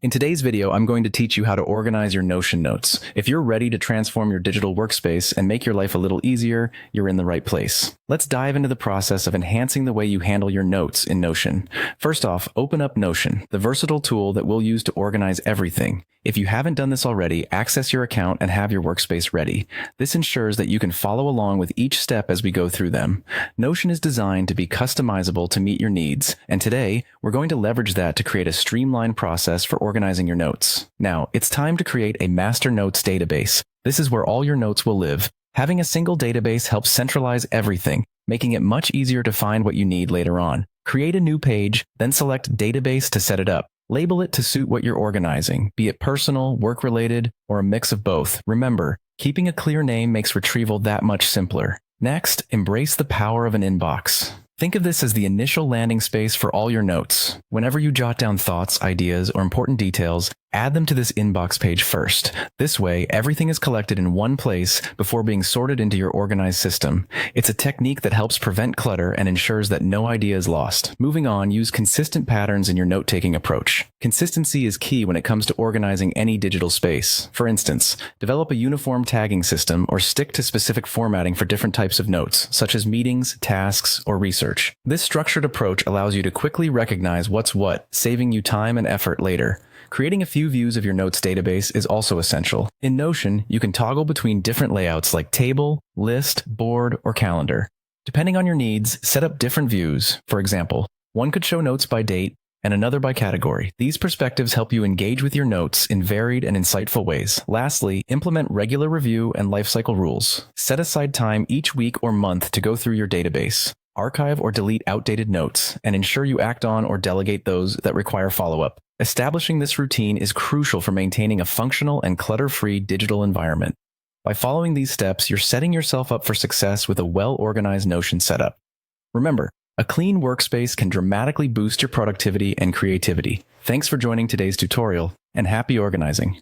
In today's video, I'm going to teach you how to organize your Notion notes. If you're ready to transform your digital workspace and make your life a little easier, you're in the right place. Let's dive into the process of enhancing the way you handle your notes in Notion. First off, open up Notion, the versatile tool that we'll use to organize everything. If you haven't done this already, access your account and have your workspace ready. This ensures that you can follow along with each step as we go through them. Notion is designed to be customizable to meet your needs, and today, we're going to leverage that to create a streamlined process for organizing your notes. Now, it's time to create a master notes database. This is where all your notes will live. Having a single database helps centralize everything, making it much easier to find what you need later on. Create a new page, then select Database to set it up. Label it to suit what you're organizing, be it personal, work-related, or a mix of both. Remember, keeping a clear name makes retrieval that much simpler. Next, embrace the power of an inbox. Think of this as the initial landing space for all your notes. Whenever you jot down thoughts, ideas, or important details, add them to this inbox page first. This way, everything is collected in one place before being sorted into your organized system. It's a technique that helps prevent clutter and ensures that no idea is lost. Moving on, use consistent patterns in your note-taking approach. Consistency is key when it comes to organizing any digital space. For instance, develop a uniform tagging system or stick to specific formatting for different types of notes, such as meetings, tasks, or research. This structured approach allows you to quickly recognize what's what, saving you time and effort later. Creating a few views of your notes database is also essential. In Notion, you can toggle between different layouts like table, list, board, or calendar. Depending on your needs, set up different views. For example, one could show notes by date and another by category. These perspectives help you engage with your notes in varied and insightful ways. Lastly, implement regular review and lifecycle rules. Set aside time each week or month to go through your database. Archive or delete outdated notes, and ensure you act on or delegate those that require follow-up. Establishing this routine is crucial for maintaining a functional and clutter-free digital environment. By following these steps, you're setting yourself up for success with a well-organized Notion setup. Remember, a clean workspace can dramatically boost your productivity and creativity. Thanks for joining today's tutorial, and happy organizing.